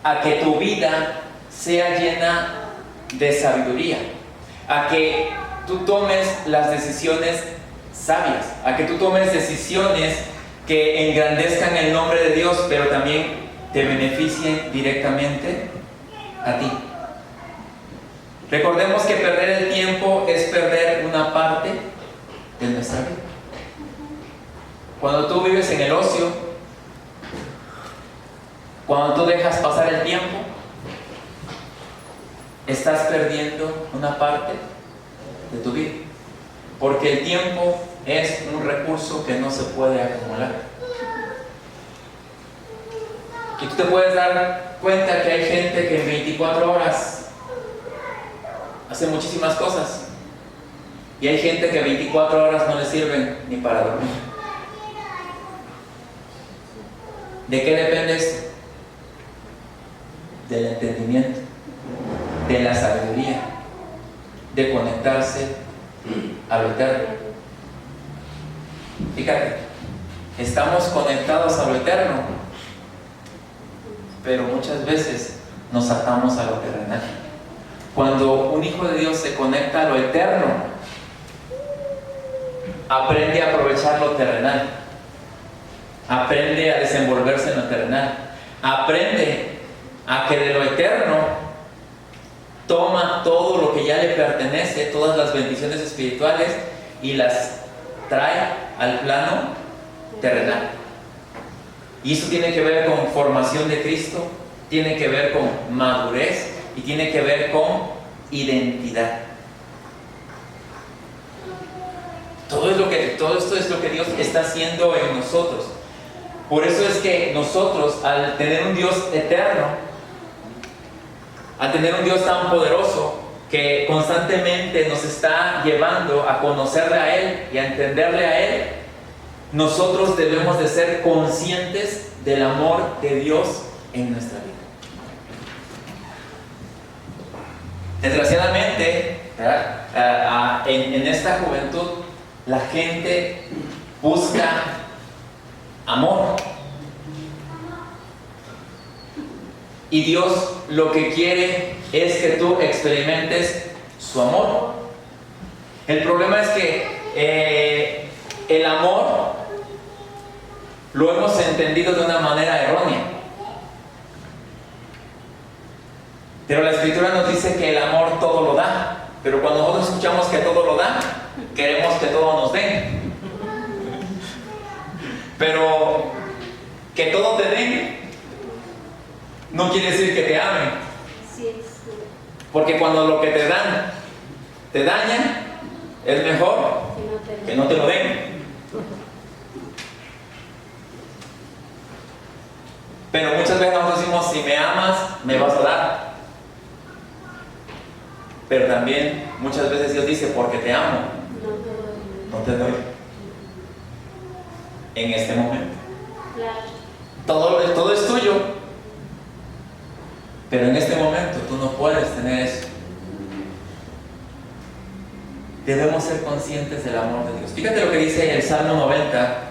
a que tu vida sea llena de sabiduría, a que tú tomes las decisiones sabias, a que tú tomes decisiones que engrandezcan el nombre de Dios, pero también te beneficien directamente a ti. Recordemos que perder el tiempo es perder una parte de nuestra vida. Cuando tú vives en el ocio, cuando tú dejas pasar el tiempo, estás perdiendo una parte de tu vida, porque el tiempo es un recurso que no se puede acumular. Y tú te puedes dar cuenta que hay gente que en 24 horas hace muchísimas cosas. Y hay gente que 24 horas no le sirven ni para dormir. ¿De qué depende esto? Del entendimiento, de la sabiduría, de conectarse a lo eterno. Fíjate, estamos conectados a lo eterno, pero muchas veces nos atamos a lo terrenal. Cuando un hijo de Dios se conecta a lo eterno, aprende a aprovechar lo terrenal, aprende a desenvolverse en lo terrenal, aprende a que de lo eterno toma todo lo que ya le pertenece, todas las bendiciones espirituales, y las trae al plano terrenal. Y eso tiene que ver con formación de Cristo, tiene que ver con madurez y tiene que ver con identidad. Todo esto es lo que Dios está haciendo en nosotros. Por eso es que nosotros, al tener un Dios eterno, al tener un Dios tan poderoso que constantemente nos está llevando a conocerle a Él y a entenderle a Él, nosotros debemos de ser conscientes del amor de Dios en nuestra vida. Desgraciadamente, en esta juventud, la gente busca amor. Y Dios lo que quiere es que tú experimentes su amor. El problema es que el amor lo hemos entendido de una manera errónea. Pero la Escritura nos dice que el amor todo lo da. Pero cuando nosotros escuchamos que todo lo da, queremos que todo nos den. Pero que todo te den no quiere decir que te amen. Porque cuando lo que te dan te daña, es mejor que no te lo den. Pero muchas veces nosotros decimos, si me amas, me vas a dar. Pero también muchas veces Dios dice, porque te amo, no te doy. En este momento. Todo es tuyo. Pero en este momento tú no puedes tener eso. Debemos ser conscientes del amor de Dios. Fíjate lo que dice el Salmo 90,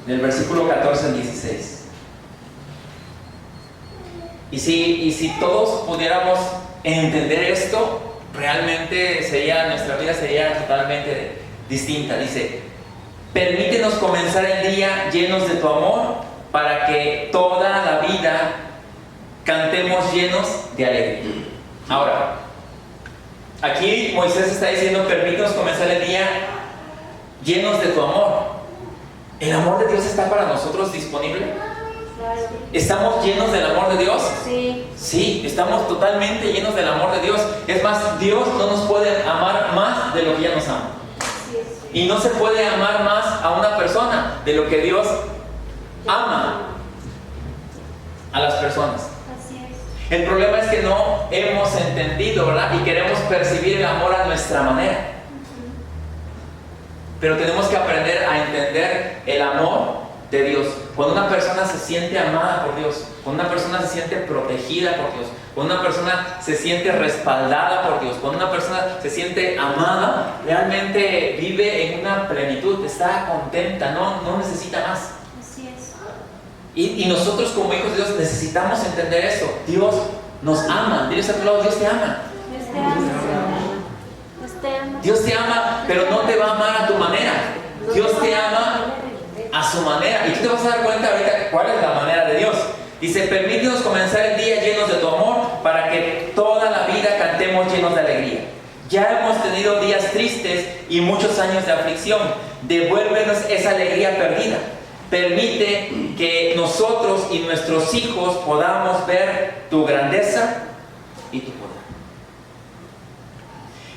del versículo 14 al 16. Y si todos pudiéramos entender esto, realmente nuestra vida sería totalmente distinta. Dice, permítenos comenzar el día llenos de tu amor, para que toda la vida cantemos llenos de alegría. Ahora, aquí Moisés está diciendo, permítenos comenzar el día llenos de tu amor. ¿El amor de Dios está para nosotros disponible? ¿Estamos llenos del amor de Dios? Sí. Sí, estamos totalmente llenos del amor de Dios. Es más, Dios no nos puede amar más de lo que ya nos ama. Y no se puede amar más a una persona de lo que Dios ama a las personas. Así es. El problema es que no hemos entendido, ¿verdad? Y queremos percibir el amor a nuestra manera. Pero tenemos que aprender a entender el amor de Dios. Cuando una persona se siente amada por Dios, cuando una persona se siente protegida por Dios, cuando una persona se siente respaldada por Dios, cuando una persona se siente amada, realmente vive en una plenitud, está contenta, no necesita más. Así es. Y nosotros como hijos de Dios necesitamos entender eso. Dios nos ama. Diles a tu lado, Dios te ama. Dios te ama. Dios te ama. Dios te ama, pero no te va a amar a tu manera. Dios te ama a su manera. Y tú te vas a dar cuenta ahorita cuál es la manera de Dios. Dice, permítenos comenzar el día llenos de tu amor, para que toda la vida cantemos llenos de alegría. Ya hemos tenido días tristes y muchos años de aflicción. Devuélvenos esa alegría perdida. Permite que nosotros y nuestros hijos podamos ver tu grandeza y tu poder.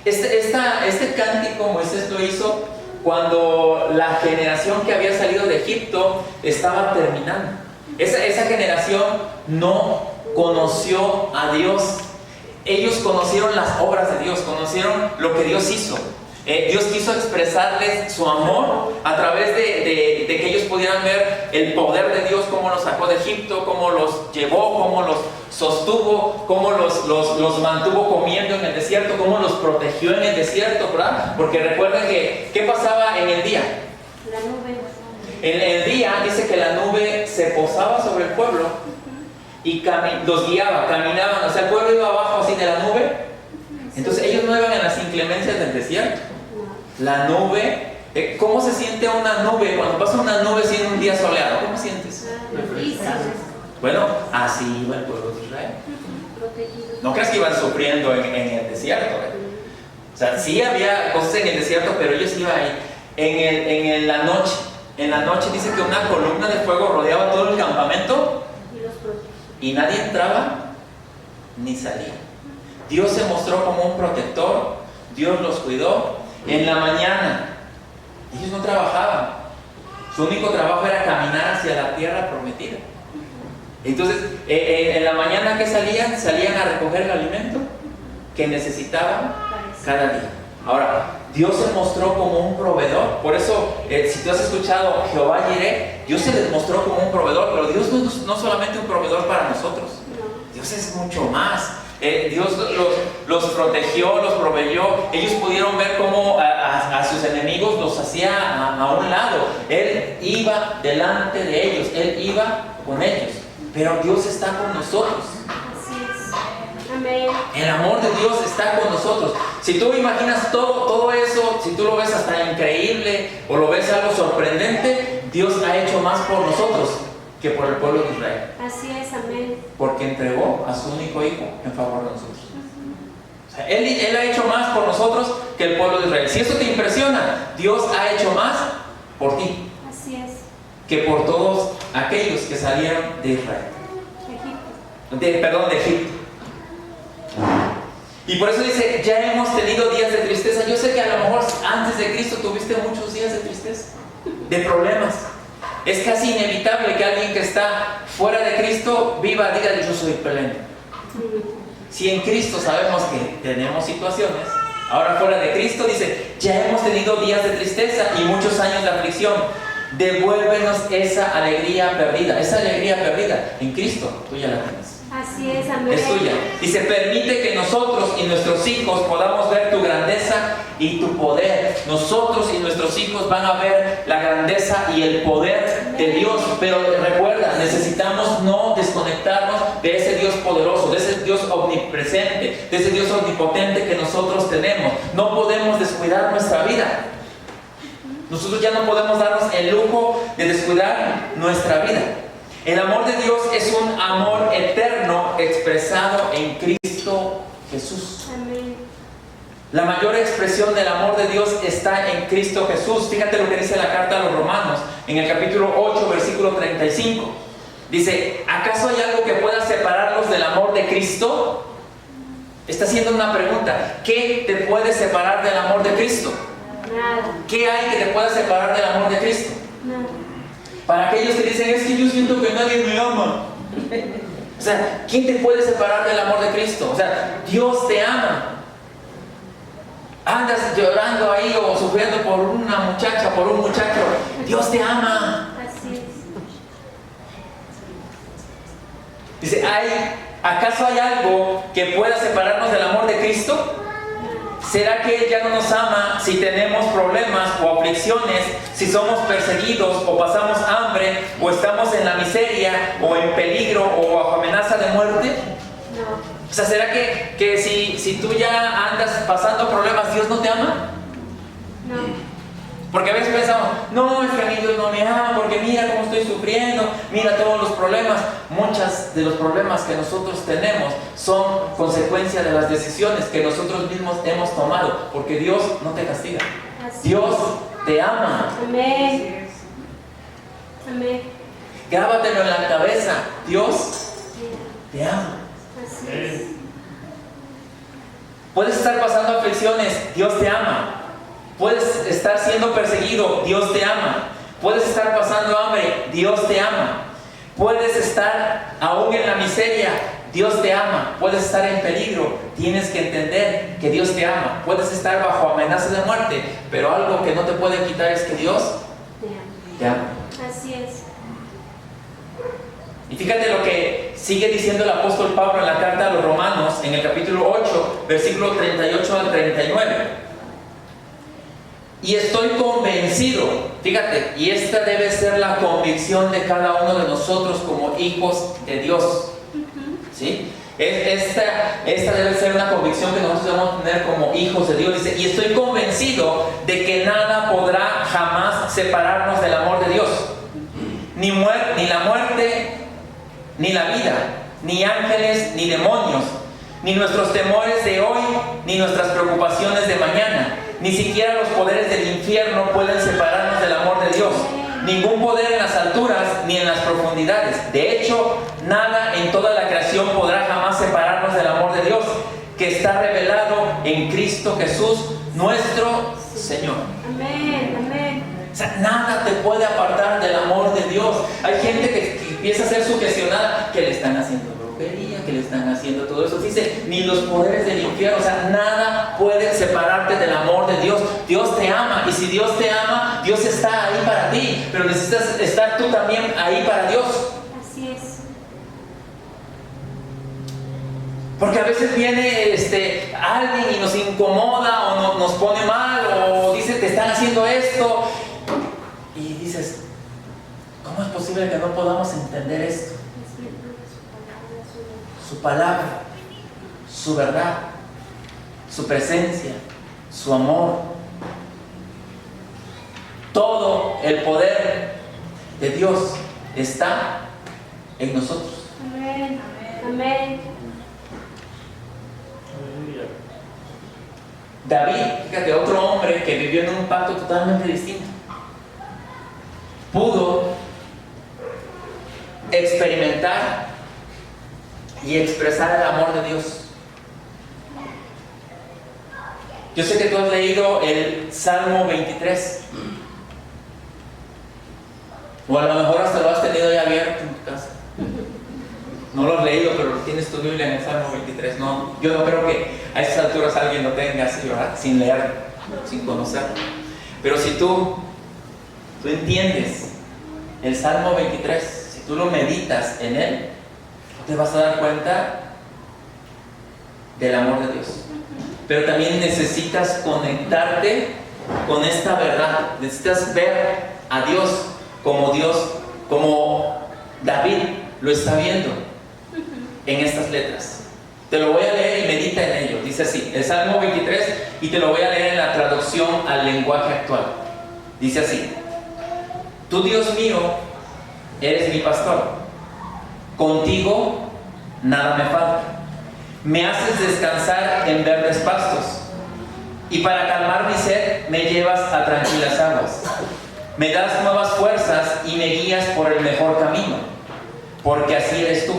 Este cántico Moisés lo hizo cuando la generación que había salido de Egipto estaba terminando. Esa generación no conoció a Dios. Ellos conocieron las obras de Dios, conocieron lo que Dios hizo. Dios quiso expresarles su amor a través de que ellos pudieran ver el poder de Dios, cómo los sacó de Egipto, cómo los llevó, cómo los sostuvo, cómo los mantuvo comiendo en el desierto, cómo los protegió en el desierto, ¿verdad? Porque recuerden que, ¿qué pasaba en el día? La nube. En el día dice que la nube se posaba sobre el pueblo y los guiaba, caminaban, o sea, el pueblo iba abajo así de la nube. Entonces ellos no iban en las inclemencias del desierto. La nube, ¿cómo se siente una nube? Cuando pasa una nube así en un día soleado, ¿cómo sientes? Bueno, así iba el pueblo de Israel. No creas que iban sufriendo en el desierto. O sea, sí había cosas en el desierto, pero ellos iban ahí. En la noche dice que una columna de fuego rodeaba todo el campamento y nadie entraba ni salía. Dios se mostró como un protector, Dios los cuidó. En la mañana, ellos no trabajaban, su único trabajo era caminar hacia la tierra prometida. Entonces, en la mañana que salían a recoger el alimento que necesitaban cada día. Ahora, Dios se mostró como un proveedor. Por eso, si tú has escuchado Jehová Jireh, Dios se les mostró como un proveedor, pero Dios no es solamente un proveedor para nosotros, Dios es mucho más. Dios los protegió, los proveyó. Ellos pudieron ver cómo a sus enemigos los hacía a un lado. Él iba delante de ellos, Él iba con ellos. Pero Dios está con nosotros. Así es. Amén. El amor de Dios está con nosotros. Si tú imaginas todo eso, si tú lo ves hasta increíble o lo ves algo sorprendente, Dios ha hecho más por nosotros que por el pueblo de Israel. Así es, amén. Porque entregó a su único hijo en favor de nosotros. O sea, él ha hecho más por nosotros que el pueblo de Israel. Si eso te impresiona, Dios ha hecho más por ti. Así es. Que por todos aquellos que salieron de Israel. De Egipto. Y por eso dice, ya hemos tenido días de tristeza. Yo sé que a lo mejor antes de Cristo tuviste muchos días de tristeza, de problemas. Es casi inevitable que alguien que está fuera de Cristo diga, yo soy pleno. Si en Cristo sabemos que tenemos situaciones, ahora fuera de Cristo dice, ya hemos tenido días de tristeza y muchos años de aflicción. Devuélvenos esa alegría perdida. Esa alegría perdida en Cristo, tú ya la tienes. Así es, amén. Es tuya. Dice, permite que nosotros y nuestros hijos podamos ver tu grandeza y tu poder. Nosotros y nuestros hijos van a ver la grandeza y el poder de Dios. Pero recuerda, necesitamos no desconectarnos de ese Dios poderoso, de ese Dios omnipresente, de ese Dios omnipotente que nosotros tenemos. No podemos descuidar nuestra vida. Nosotros ya no podemos darnos el lujo de descuidar nuestra vida. El amor de Dios es un amor eterno expresado en Cristo Jesús. Amén. La mayor expresión del amor de Dios está en Cristo Jesús. Fíjate lo que dice la carta a los Romanos, en el capítulo 8, versículo 35. Dice, ¿acaso hay algo que pueda separarlos del amor de Cristo? Está haciendo una pregunta. ¿Qué te puede separar del amor de Cristo? Nada. ¿Qué hay que te pueda separar del amor de Cristo? Nada. Para aquellos que dicen, es que yo siento que nadie me ama. O sea, ¿quién te puede separar del amor de Cristo? O sea, Dios te ama. Andas llorando ahí o sufriendo por una muchacha, por un muchacho. Dios te ama. Así es. Dice, ¿acaso hay algo que pueda separarnos del amor de Cristo? ¿Será que Él ya no nos ama si tenemos problemas o aflicciones, si somos perseguidos o pasamos hambre o estamos en la miseria o en peligro o bajo amenaza de muerte? No. O sea, ¿será que si tú ya andas pasando problemas, Dios no te ama? No. Porque a veces pensamos, no, es que a mí Dios no me ama, porque mira cómo estoy sufriendo, mira todos los problemas. Muchos de los problemas que nosotros tenemos son consecuencia de las decisiones que nosotros mismos hemos tomado, porque Dios no te castiga. Así Dios es. te ama. Amén. Amén. Grábatelo en la cabeza, Dios te ama. Así es. Puedes estar pasando aflicciones, Dios te ama. Puedes estar siendo perseguido, Dios te ama. Puedes estar pasando hambre, Dios te ama. Puedes estar aún en la miseria, Dios te ama. Puedes estar en peligro, tienes que entender que Dios te ama. Puedes estar bajo amenaza de muerte, pero algo que no te puede quitar es que Dios te ama. Así es. Y fíjate lo que sigue diciendo el apóstol Pablo en la carta a los Romanos, en el capítulo 8, versículo 38 al 39. Y estoy convencido, fíjate, y esta debe ser la convicción de cada uno de nosotros como hijos de Dios. ¿Sí? Esta debe ser una convicción que nosotros debemos tener como hijos de Dios. Dice, y estoy convencido de que nada podrá jamás separarnos del amor de Dios. Ni la muerte, ni la vida, ni ángeles, ni demonios, ni nuestros temores de hoy, ni nuestras preocupaciones de mañana. Ni siquiera los poderes del infierno pueden separarnos del amor de Dios. Ningún poder en las alturas ni en las profundidades. De hecho, nada en toda la creación podrá jamás separarnos del amor de Dios, que está revelado en Cristo Jesús, nuestro Señor. Amén, amén. O sea, nada te puede apartar del amor de Dios. Hay gente que empieza a ser sugestionada, que le están haciendo brujería, que le están haciendo todo eso. Dice, ni los poderes del infierno, o sea, nada puede separarte del amor de Dios. Dios te ama, y si Dios te ama, Dios está ahí para ti, pero necesitas estar tú también ahí para Dios. Así es. Porque a veces viene alguien y nos incomoda o nos pone mal o dice, te están haciendo esto, y dices, ¿cómo es posible que no podamos entender esto? Su palabra, su verdad, su presencia, su amor. Todo el poder de Dios está en nosotros. Amén, amén. David, fíjate, otro hombre que vivió en un pacto totalmente distinto, pudo experimentar y expresar el amor de Dios. Yo sé que tú has leído el Salmo 23, o a lo mejor hasta lo has tenido ya abierto en tu casa. No lo has leído, pero tienes tu Biblia en el Salmo 23. No, yo no creo que a esas alturas alguien lo tenga así, ¿verdad? Sin leerlo, sin conocerlo. Pero si tú entiendes el Salmo 23, si tú lo meditas en él, te vas a dar cuenta del amor de Dios. Pero también necesitas conectarte con esta verdad. Necesitas ver a Dios, como David lo está viendo en estas letras. Te lo voy a leer y medita en ello. Dice así, el Salmo 23, y te lo voy a leer en la traducción al lenguaje actual. Dice así: tú, Dios mío, eres mi pastor. Contigo nada me falta. Me haces descansar en verdes pastos, y para calmar mi sed me llevas a tranquilas aguas. Me das nuevas fuerzas y me guías por el mejor camino, porque así eres tú.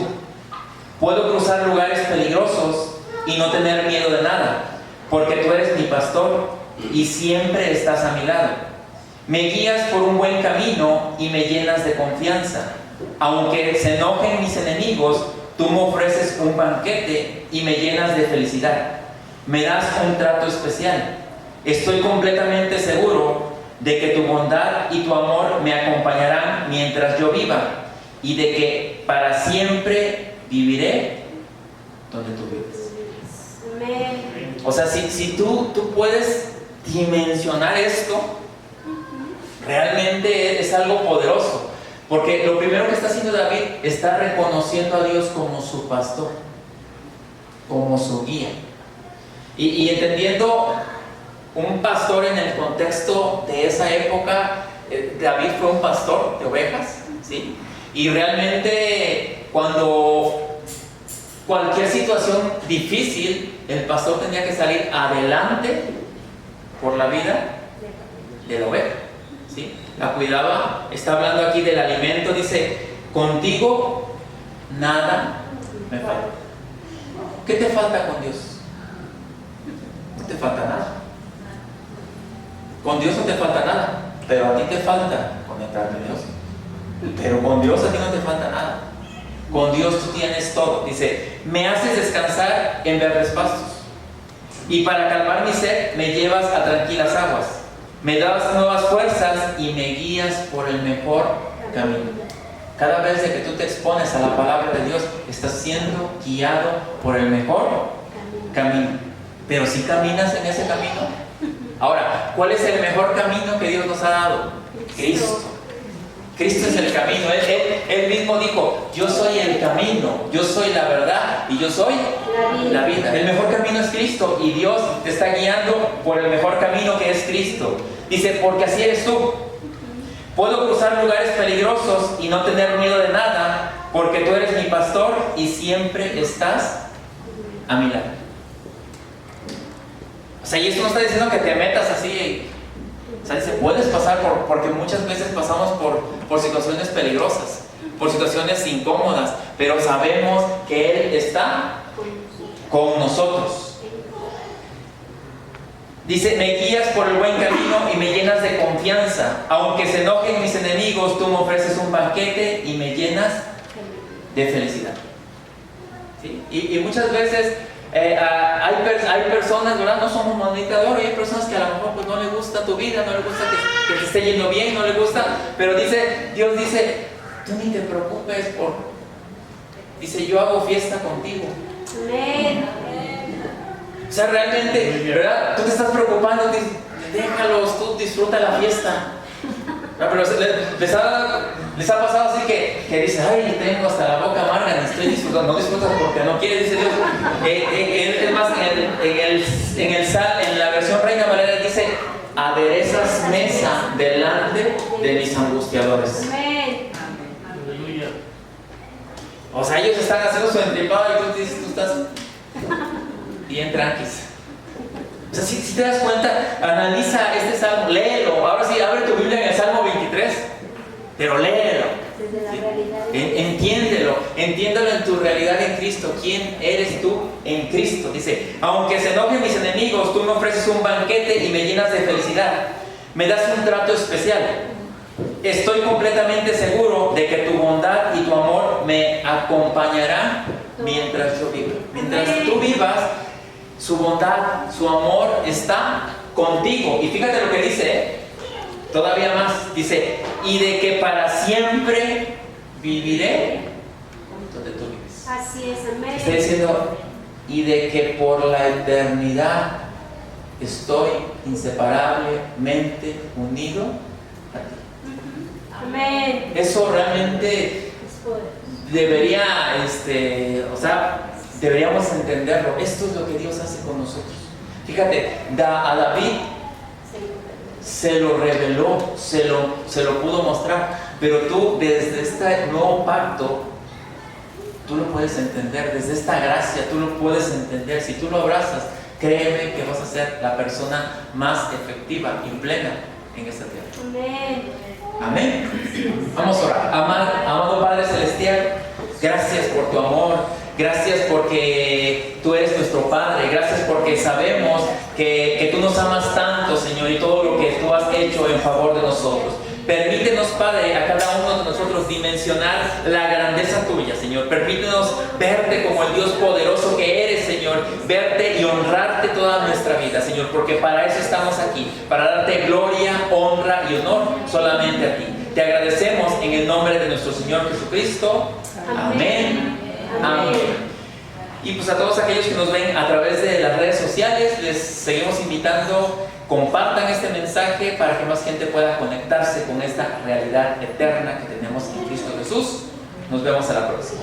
Puedo cruzar lugares peligrosos y no tener miedo de nada, porque tú eres mi pastor y siempre estás a mi lado. Me guías por un buen camino y me llenas de confianza. Aunque se enojen mis enemigos, tú me ofreces un banquete y me llenas de felicidad. Me das un trato especial. Estoy completamente seguro de que tu bondad y tu amor me acompañarán mientras yo viva, y de que para siempre viviré donde tú vives. Amén. O sea, si tú puedes dimensionar esto, realmente es algo poderoso. Porque lo primero que está haciendo David, está reconociendo a Dios como su pastor, como su guía. Y entendiendo un pastor en el contexto de esa época, David fue un pastor de ovejas, ¿sí? Y realmente cuando cualquier situación difícil, el pastor tenía que salir adelante por la vida de la oveja, ¿sí? La cuidaba. Está hablando aquí del alimento. Dice, contigo nada me falta. ¿Qué te falta con Dios? No te falta nada. Con Dios no te falta nada, pero a ti te falta conectarte a Dios. Pero con Dios a ti no te falta nada. Con Dios tú tienes todo. Dice, me haces descansar en verdes pastos, y para calmar mi sed me llevas a tranquilas aguas. Me das nuevas fuerzas y me guías por el mejor camino. Cada vez de que tú te expones a la palabra de Dios, estás siendo guiado por el mejor camino. Pero si caminas en ese camino. Ahora, ¿cuál es el mejor camino que Dios nos ha dado? Cristo. Cristo es el camino. Él mismo dijo, yo soy el camino, yo soy la verdad y yo soy la vida. El mejor camino es Cristo, y Dios te está guiando por el mejor camino, que es Cristo. Dice, porque así eres tú. Puedo cruzar lugares peligrosos y no tener miedo de nada, porque tú eres mi pastor y siempre estás a mi lado. O sea, y esto no está diciendo que te metas así. O sea, dice, puedes pasar porque muchas veces pasamos por situaciones peligrosas, por situaciones incómodas, pero sabemos que Él está con nosotros. Dice, me guías por el buen camino y me llenas de confianza. Aunque se enojen mis enemigos, tú me ofreces un banquete y me llenas de felicidad. ¿Sí? Y muchas veces hay personas, ¿verdad? No somos monedita de oro, y hay personas que a lo mejor pues, no les gusta tu vida, no les gusta que te esté yendo bien, no les gusta, pero Dios dice, tú ni te preocupes dice, yo hago fiesta contigo. Amén. O sea, realmente, ¿verdad? Tú te estás preocupando, déjalos, tú disfruta la fiesta. Pero les ha pasado así que dice, ay, tengo hasta la boca amarga, ni estoy disfrutando. No disfrutas porque no quieres, dice Dios. Es más, en la versión Reina Valera dice, aderezas mesa delante de mis angustiadores. Amén. O sea, ellos están haciendo su entripado y tú dices, tú estás bien tranquis. O sea, si te das cuenta, analiza este salmo, léelo. Ahora sí, abre tu Biblia en el Salmo 23, pero léelo. Desde la realidad. Entiéndelo en tu realidad en Cristo. ¿Quién eres tú en Cristo? Dice, aunque se enojen mis enemigos, tú me ofreces un banquete y me llenas de felicidad. Me das un trato especial. Estoy completamente seguro de que tu bondad y tu amor me acompañarán mientras yo viva. Mientras tú vivas, su bondad, su amor está contigo. Y fíjate lo que dice, todavía más, dice, y de que para siempre viviré donde tú vives. Así es, amén. Está diciendo, y de que por la eternidad estoy inseparablemente unido a ti. Amén. Eso realmente debería, deberíamos entenderlo. Esto es lo que Dios hace con nosotros. Fíjate, a David se lo reveló, se lo pudo mostrar, pero tú desde este nuevo pacto, tú lo puedes entender, desde esta gracia tú lo puedes entender. Si tú lo abrazas, créeme que vas a ser la persona más efectiva y plena en esta tierra. Amén. Amén. Vamos a orar. Amado Padre Celestial, gracias por tu amor. Gracias porque tú eres nuestro Padre. Gracias porque sabemos que tú nos amas tanto, Señor, y todo lo que tú has hecho en favor de nosotros. Permítenos, Padre, a cada uno de nosotros dimensionar la grandeza tuya, Señor. Permítenos verte como el Dios poderoso que eres, Señor. Verte y honrarte toda nuestra vida, Señor, porque para eso estamos aquí, para darte gloria, honra y honor solamente a ti. Te agradecemos en el nombre de nuestro Señor Jesucristo. Amén. Amén. Y pues a todos aquellos que nos ven a través de las redes sociales, les seguimos invitando, compartan este mensaje para que más gente pueda conectarse con esta realidad eterna que tenemos en Cristo Jesús. Nos vemos a la próxima.